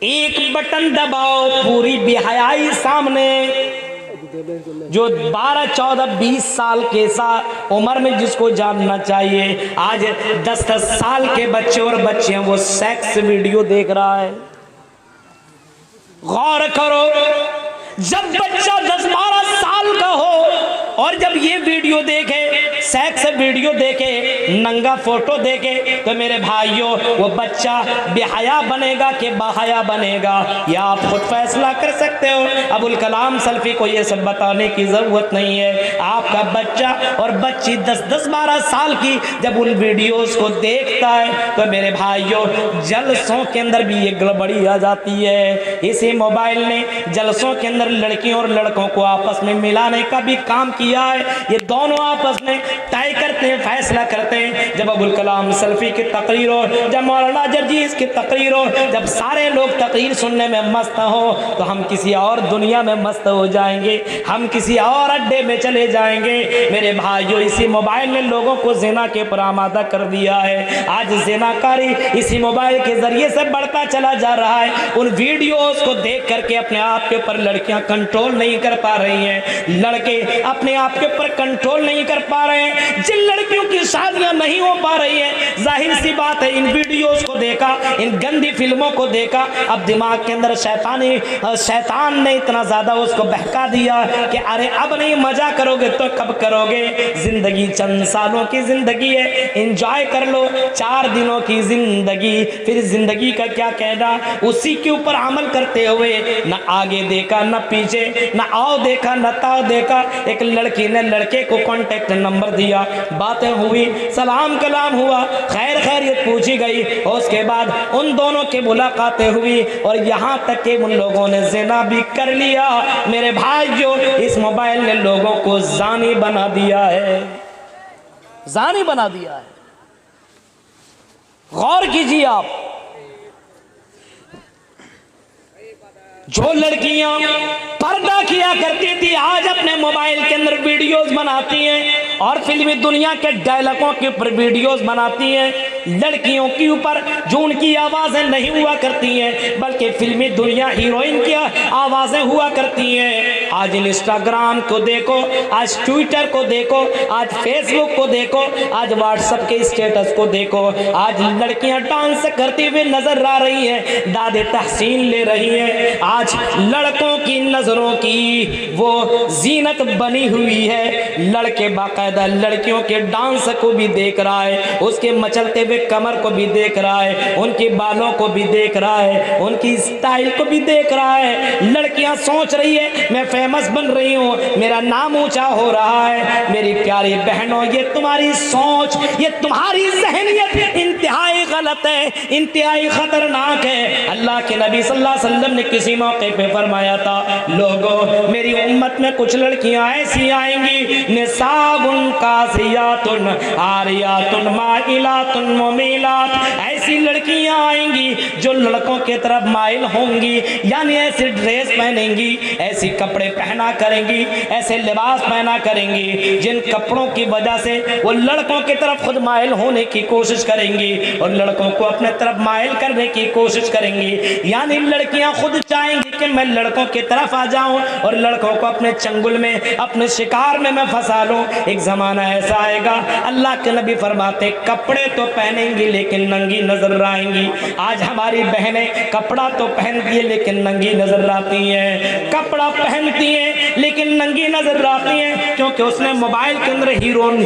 ایک بٹن دباؤ پوری بے حیائی سامنے، جو 12 14 20 سال کے عمر میں جس کو جاننا چاہیے، آج 10 سال کے بچے اور بچیاں وہ سیکس ویڈیو دیکھ رہا ہے۔ غور کرو، جب بچہ 10 12 سال کا ہو اور جب یہ ویڈیو دیکھے، سیکس ویڈیو دیکھے، ننگا فوٹو دیکھے، تو میرے بھائیوں وہ بچہ بے حیا بنے گا کہ باحیا بنے گا، یا آپ خود فیصلہ کر سکتے ہو۔ ابوالکلام سلفی کو یہ سب بتانے کی ضرورت نہیں ہے۔ آپ کا بچہ اور بچی 10 12 سال کی جب ان ویڈیوز کو دیکھتا ہے تو میرے بھائیوں جلسوں کے اندر بھی یہ گڑبڑی آ جاتی ہے۔ اسی موبائل نے جلسوں کے اندر لڑکیوں اور لڑکوں کو آپس میں ملانے کا بھی کام کیا ہے۔ یہ دونوں آپس میں طے کرتے ہیں، فیصلہ کرتے ہیں۔ جب ابوالکلام سلفی کی تقریر ہو، جب مولانا جرجیز کی تقریر ہو، جب سارے لوگ تقریر سننے میں مست ہو تو ہم کسی اور دنیا میں مست ہو جائیں گے، ہم کسی اور اڈے میں چلے جائیں گے۔ میرے بھائیوں اسی موبائل نے لوگوں کو زنا کے پر آمادہ کر دیا ہے۔ آج زنا کاری اسی موبائل کے ذریعے سے بڑھتا چلا جا رہا ہے۔ ان ویڈیوز کو دیکھ کر کے اپنے آپ کے اوپر لڑکیاں کنٹرول نہیں کر پا رہی ہیں، لڑکے اپنے آپ کے اوپر کنٹرول نہیں کر پا رہے ہیں۔ جن لڑکیوں کی شادیاں نہیں ہو پا رہی ہیں، ظاہر سی بات ہے ان ویڈیوز کو دیکھا، ان گندی فلموں کو دیکھا، اب دماغ کے اندر شیطان نے اتنا زیادہ اس کو بہکا دیا کہ ارے اب نہیں مزہ کرو گے تو کب کرو گے؟ زندگی چند سالوں کی زندگی ہے، انجوائے کر لو، 4 دنوں کی زندگی، پھر زندگی کا کیا کہنا؟ اسی کے اوپر عمل کرتے ہوئے نہ آگے دیکھا نہ پیچھے، نہ آؤ دیکھا نہ تاؤ دیکھا۔ ایک لڑکی نے لڑکے کو کانٹیکٹ نمبر دیا، باتیں ہوئی، سلام کلام ہوا، خیر خیریت پوچھی گئی، اور اس کے بعد ان دونوں کی ملاقاتیں ہوئی، اور یہاں تک کہ ان لوگوں نے زنا بھی کر لیا۔ میرے بھائیو اس موبائل نے لوگوں کو زانی بنا دیا ہے، زانی بنا دیا ہے۔ غور کیجیے آپ، جو لڑکیاں پردہ کیا کرتی تھی آج اپنے موبائل کے اندر ویڈیوز بناتی ہیں، اور فلمی دنیا کے ڈائلاگوں کے اوپر ویڈیوز بناتی ہیں۔ لڑکیوں کے اوپر جو ان کی آوازیں نہیں ہوا کرتی ہیں بلکہ فلمی دنیا ہیروئن کی آوازیں ہوا کرتی ہیں۔ آج انسٹاگرام کو دیکھو، آج ٹویٹر کو دیکھو، آج فیس بک کو دیکھو، آج واٹس ایپ کے اسٹیٹس کو دیکھو، آج لڑکیاں ڈانس کرتی ہوئی نظر آ رہی ہیں، داد تحسین لے رہی ہیں۔ آج لڑکوں کی نظروں کی وہ زینت بنی ہوئی ہے، لڑکے باقاعدہ لڑکیوں کے ڈانس کو بھی دیکھ رہا ہے، اس کے مچلتے ہوئے کمر کو بھی دیکھ رہا ہے، ان کے بالوں کو بھی دیکھ رہا ہے، ان کی سٹائل کو بھی دیکھ رہا ہے۔ لڑکیاں سوچ رہی ہے میں فیمس بن رہی ہوں، میرا نام اونچا ہو رہا ہے۔ میری پیاری بہنوں یہ تمہاری سوچ، یہ تمہاری ذہنیت انتہائی غلط ہے، انتہائی خطرناک ہے۔ اللہ کے نبی صلی اللہ علیہ وسلم نے کسی موقع پہ فرمایا تھا، لوگوں میری امت میں کچھ لڑکیاں ایسی آئیں گی، نساء کاسیات عاریات مائلات ممیلات، ایسی لڑکیاں آئیں گی جو لڑکوں کی طرف مائل ہوں گی، یعنی ایسی ڈریس پہنیں گی، ایسی کپڑے پہنا کریں گی، ایسے لباس پہنا کریں گی جن کپڑوں کی وجہ سے وہ لڑکوں کی طرف خود مائل ہونے کی کوشش کریں گی اور لڑکوں کو اپنے طرف مائل کرنے کی کوشش کریں گی۔ یعنی لڑکیاں خود چاہیں گی کہ میں لڑکوں کی طرف آ جاؤں اور لڑکوں کو اپنے چنگل میں، اپنے شکار میں پھنسا لوں۔ ایک زمانہ ایسا آئے گا، اللہ کے نبی فرماتے کپڑے تو پہنیں گی لیکن ننگی نظر آئیں گی۔ آج ہماری بہنیں کپڑا تو پہنتی ہیں لیکن ننگی نظر آتی ہیں، کپڑا پہنتی ہیں لیکن ننگی نظر آتی ہیں، کیونکہ اس نے موبائل کے اندر ہیروئن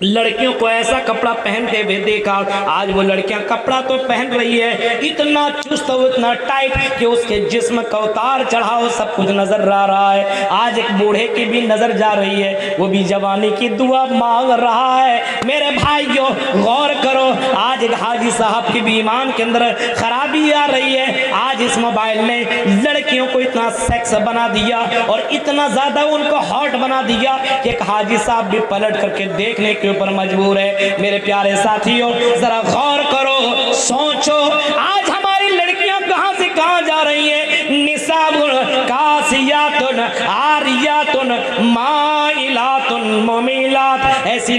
لڑکیوں کو ایسا کپڑا پہنتے ہوئے دیکھا۔ آج وہ لڑکیاں کپڑا تو پہن رہی ہے، اتنا چست و اتنا ٹائٹ کہ اس کے جسم کا اتار چڑھاؤ سب کچھ نظر آ رہا ہے۔ آج ایک بوڑھے کی بھی نظر جا رہی ہے، وہ بھی جوانی کی دعا مانگ رہا ہے۔ میرے بھائیوں غور کرو، آج ایک حاجی صاحب کی بھی ایمان کے اندر خرابی آ رہی ہے۔ آج اس موبائل نے لڑکیوں کو اتنا سیکس بنا دیا اور اتنا زیادہ ان کو ہاٹ بنا دیا کہ ایک حاجی صاحب بھی پلٹ کر کے دیکھنے کے اوپر مجبور ہے۔ میرے پیارے ساتھیوں ذرا غور کرو، سوچو، آج ہماری لڑکیاں کہاں سے کہاں جا رہی ہیں؟ نساء کاسیات عاریات مائلات ممیلات، ایسی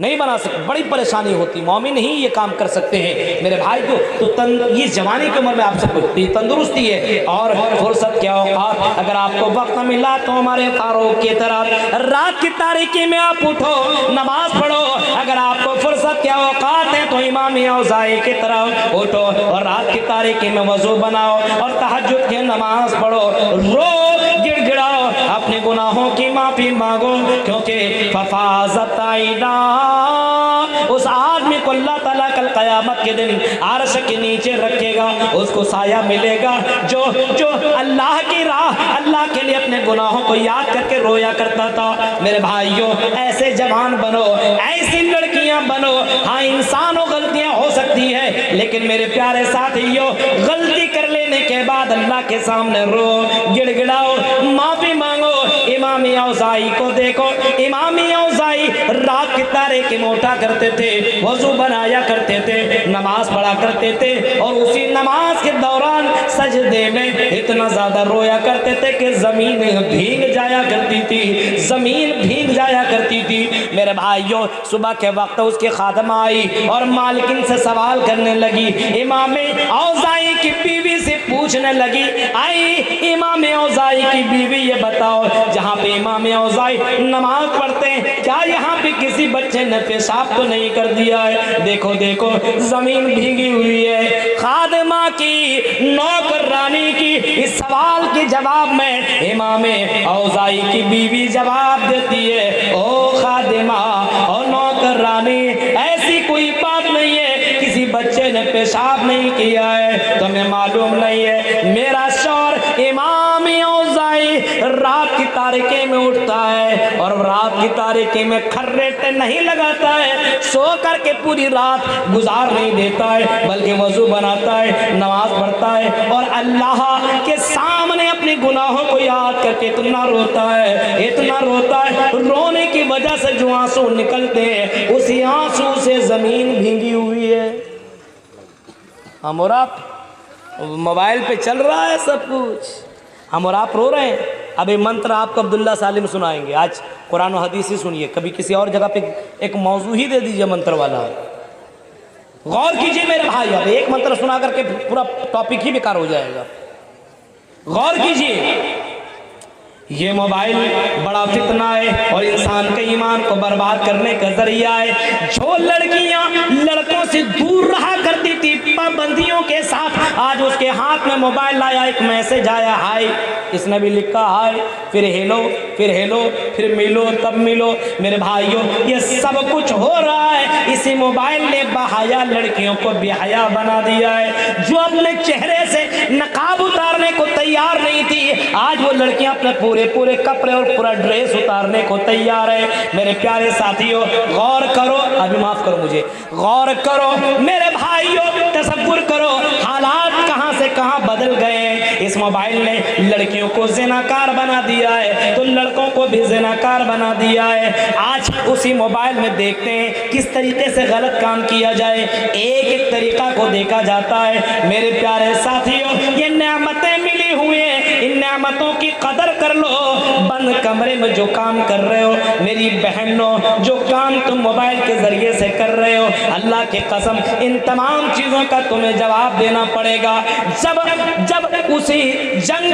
نہیں بنا سکتے، بڑی پریشانی ہوتی، مومن ہی یہ کام کر سکتے ہیں میرے بھائی کو۔ تو یہ جوانی کی عمر میں آپ سے کوئی تندرستی ہے اور فرصت کے اوقات اگر آپ کو وقت ملا تو ہمارے فاروق کی طرح رات کی تاریکی میں آپ اٹھو، نماز پڑھو۔ اگر آپ کو فرصت کے اوقات ہیں تو امام اوزاعی کی طرح اٹھو اور رات کی تاریکی میں وضو بناؤ اور تہجد کی نماز پڑھو، رو گڑ گڑاؤ، اپنے گناہوں کی معافی مانگو، کیونکہ ففازت عینا، اس آدمی کو اللہ تعالیٰ کل قیامت کے دن عرش کے نیچے رکھے گا، اس کو سایہ ملے گا جو اللہ کی راہ، اللہ کے لیے اپنے گناہوں کو یاد کر کے رویا کرتا تھا۔ میرے بھائیوں ایسے جوان بنو، ایسی لڑکیاں بنو۔ ہاں انسانوں غلطیاں ہو سکتی ہے، لیکن میرے پیارے ساتھیوں غلطی کر لینے کے بعد اللہ کے سامنے رو گڑ گڑاؤ، معافی مانگو۔ امام اوزاعی کو دیکھو، امام اوزاعی رات کی تاریکی میں اٹھا کرتے تھے، وضو بنایا کرتے تھے، نماز پڑھا کرتے تھے اور اسی نماز کے دوران سجدے میں اتنا زیادہ رویا کرتے تھے کہ زمین بھیگ جایا کرتی تھی، زمین بھیگ جایا کرتی تھی۔ میرے بھائیوں صبح کے وقت اس کی خادمہ آئی اور مالکن سے سوال کرنے لگی، امام اوزاعی کی بیوی سے پوچھنے لگی، آئی امام اوزاعی کی بیوی یہ بتاؤ جہاں پہ امام اوزاعی نماز پڑھتے ہیں کیا یہاں پہ کسی بچے نے پیشاب تو نہیں کر دیا ہے؟ دیکھو دیکھو زمین بھیگی ہوئی ہے۔ خادمہ کی، نوکرانی کی اس سوال کے جواب میں امام اوزاعی کی بیوی جواب دیتی ہے، او خادمہ اور نوکرانی، ایسی کوئی بات نہیں ہے، کسی بچے نے پیشاب نہیں کیا ہے، تمہیں معلوم نہیں ہے میرا شوہر امام اوزاعی رات کی تاریکی میں اٹھتا ہے اور رات کی تاریکی میں کھریٹے نہیں لگاتا ہے، سو کر کے پوری رات گزار نہیں دیتا ہے، بلکہ وضو بناتا ہے، نماز پڑھتا ہے اور اللہ کے سامنے اپنے گناہوں کو یاد کر کے اتنا روتا ہے، اتنا روتا ہے، رونے کی وجہ سے جو آنسو نکلتے ہیں اسی آنسو سے زمین بھیگی ہوئی ہے۔ ہم اور آپ موبائل پہ چل رہا ہے سب کچھ، ہم اور آپ رو رہے ہیں۔ اب یہ منتر آپ کو عبداللہ سالم سنائیں گے، آج قرآن و حدیث ہی سنیے، کبھی کسی اور جگہ پہ ایک موضوع ہی دے دیجئے منتر والا۔ غور کیجئے میرے بھائی، اب ایک منتر سنا کر کے پورا ٹاپک ہی بیکار ہو جائے گا۔ غور کیجئے، یہ موبائل بڑا فتنہ ہے اور انسان کے ایمان کو برباد کرنے کا ذریعہ ہے۔ جو لڑکیاں لڑکوں سے دور رہا کرتی تھی پابندیوں کے ساتھ، آج اس کے ہاتھ میں موبائل آیا، ایک میسج آیا، ہائے، اس نے بھی لکھا ہائے، پھر ہیلو، پھر ہیلو، پھر ملو، تب ملو۔ میرے بھائیوں یہ سب کچھ ہو رہا ہے، اسی موبائل نے باحیا لڑکیوں کو بے حیا بنا دیا ہے۔ جو اپنے چہرے سے نقاب اتارنے کو تیار نہیں تھی، آج وہ لڑکیاں اپنے پورے کپڑے اور پورا ڈریس اتارنے کو تیار ہے۔ میرے پیارے ساتھیوں غور کرو، ابھی معاف کرو مجھے، غور کرو میرے بھائیوں، تصور کرو حالات کہاں سے کہاں بدل گئے ہیں۔ اس موبائل نے لڑکیوں کو زناکار بنا دیا ہے تو لڑکوں کو بھی زناکار بنا دیا ہے۔ آج اسی موبائل میں دیکھتے ہیں کس طریقے سے غلط کام کیا جائے، ایک ایک طریقہ کو دیکھا جاتا ہے۔ میرے پیارے ساتھیوں یہ نعمتیں ملی ہوئی ہیں، ان نعمتوں کی قدر کر لو۔ بند کمرے میں جو کام کر رہے ہو میری بہنوں، جو کام تم موبائل کے ذریعے سے کر رہے ہو، اللہ کی قسم ان تمام چیزوں کا تمہیں جواب دینا پڑے گا۔ جب اسی جنگ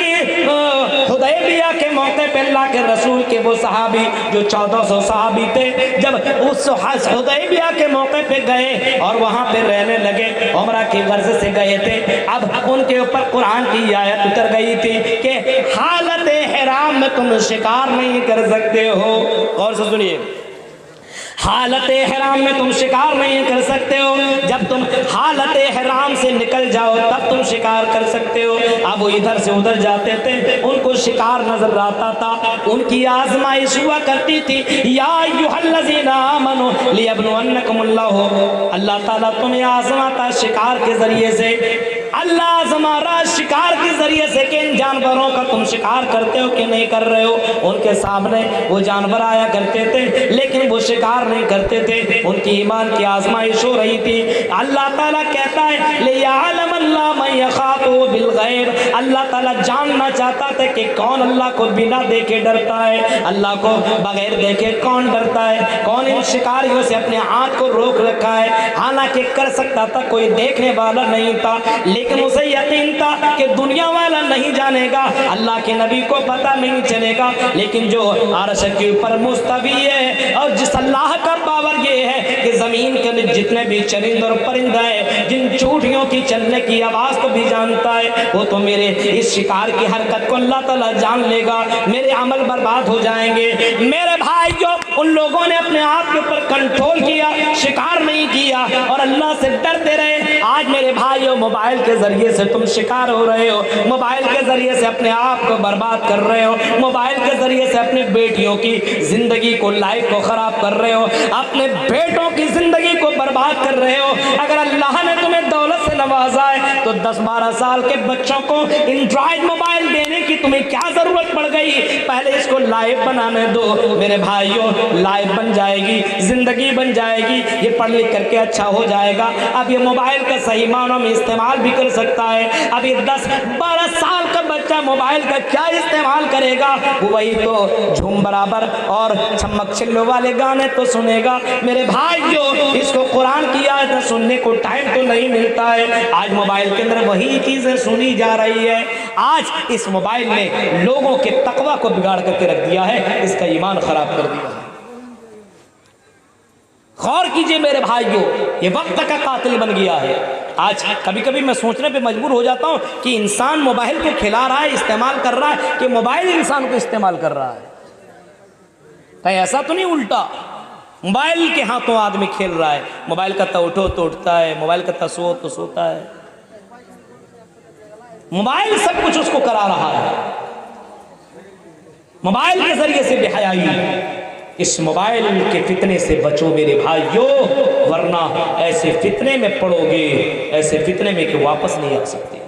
حدیبیہ کے موقع پہ اللہ کے رسول کے وہ صحابی جو 1400 صحابی تھے، جب اس حدیبیہ کے موقع پہ گئے اور وہاں پہ رہنے لگے، عمرہ کی غرض سے گئے تھے، اب ان کے اوپر قرآن کی آیت اتر گئی تھی کہ حالت احرام میں تم شکار نہیں کر سکتے ہو۔ اور سنیے، حالت احرام میں تم شکار نہیں کر سکتے ہو، جب تم حالت احرام سے نکل جاؤ تب تم شکار کر سکتے ہو۔ اب وہ ادھر سے ادھر جاتے تھے، ان کو شکار نظر آتا تھا، ان کی آزمائش ہوا کرتی تھی، یا ایھا الذین آمنوا لیبلونکم اللہ، اللہ تعالیٰ تمہیں آزماتا شکار کے ذریعے سے۔ اللہ آزما رہا شکار کے ذریعے سے کہ ان جانوروں کا تم شکار کرتے ہو کہ نہیں کر رہے ہو. ان کے سامنے وہ جانور آیا کرتے تھے لیکن وہ شکار نہیں کرتے تھے. ان کی ایمان کی آزمائش ہو رہی تھی. اللہ تعالیٰ کہتا ہے لِيَعْلَمَ اللَّهُ مَن يَخَافُهُ بِالْغَيْبِ. اللہ تعالیٰ جاننا چاہتا تھا کہ کون اللہ کو بنا دیکھے ڈرتا ہے, اللہ کو بغیر دیکھے کون ڈرتا ہے, کون ان شکاریوں سے اپنے ہاتھ کو روک رکھا ہے. حالانکہ کر سکتا تھا, کوئی دیکھنے والا نہیں تھا, لیکن اسے یقین تھا کہ دنیا والا نہیں جانے گا, اللہ کے نبی کو پتہ نہیں چلے گا, لیکن جو عرش کے اوپر مستوی ہے اور جس اللہ کا پاور یہ ہے کہ زمین کے جتنے بھی چرند اور پرندہ ہے, جن چوٹیوں کی چلنے کی آواز کو بھی جانتا ہے, وہ تو میرے اس شکار کی حرکت کو اللہ تعالیٰ جان لے گا, میرے عمل برباد ہو جائیں گے. میرے بھائیو, ان لوگوں نے اپنے آپ کے اوپر کنٹرول کیا, شکار نہیں کیا اور اللہ سے ڈرتے رہے. آج میرے بھائیو موبائل کے ذریعے سے تم شکار ہو رہے ہو, موبائل کے ذریعے سے اپنے آپ کو برباد کر رہے ہو, موبائل کے ذریعے سے اپنی بیٹیوں کی زندگی کو, لائف کو خراب کر رہے ہو, اپنے بیٹوں کی زندگی کو برباد کر رہے ہو. اگر اللہ نے تمہیں دولت سے نوازا ہے تو 10-12 سال کے بچوں کو اینڈرائڈ موبائل دینے کی تمہیں کیا ضرورت پڑ گئی؟ پہلے اس کو لائف بنانے دو. میرے بھائیوں, لائف بن جائے گی, زندگی بن جائے گی, یہ پڑھ لکھ کر کے اچھا ہو جائے گا. اب یہ موبائل کا صحیح معنوں میں استعمال بھی کر سکتا ہے. اب یہ 10-12 سال کا بچہ موبائل کا کیا استعمال کرے گا؟ وہی تو جھوم برابر اور چمک چلو والے گانے تو سنے گا. میرے بھائیوں, اس کو قرآن کی آیت سننے کو ٹائم تو نہیں ملتا ہے. آج موبائل کے اندر وہی چیزیں سنی جا رہی ہے. آج اس موبائل نے لوگوں کے تقوی کو بگاڑ کر کے رکھ دیا ہے, اس کا ایمان خراب کر دیا ہے. غور کیجئے میرے بھائیوں, یہ وقت کا قاتل بن گیا ہے. آج کبھی کبھی میں سوچنے پہ مجبور ہو جاتا ہوں کہ انسان موبائل کو کھلا رہا ہے, استعمال کر رہا ہے, کہ موبائل انسان کو استعمال کر رہا ہے. کہیں ایسا تو نہیں الٹا موبائل کے ہاتھوں آدمی کھیل رہا ہے؟ موبائل کا تو اٹھو تو اٹھتا ہے, موبائل کا سو تو سوتا ہے, موبائل سب کچھ اس کو کرا رہا ہے. موبائل کے ذریعے سے بے حیائی. اس موبائل کے فتنے سے بچو میرے بھائیو, ورنہ ایسے فتنے میں پڑو گے, ایسے فتنے میں کہ واپس نہیں آ سکتے.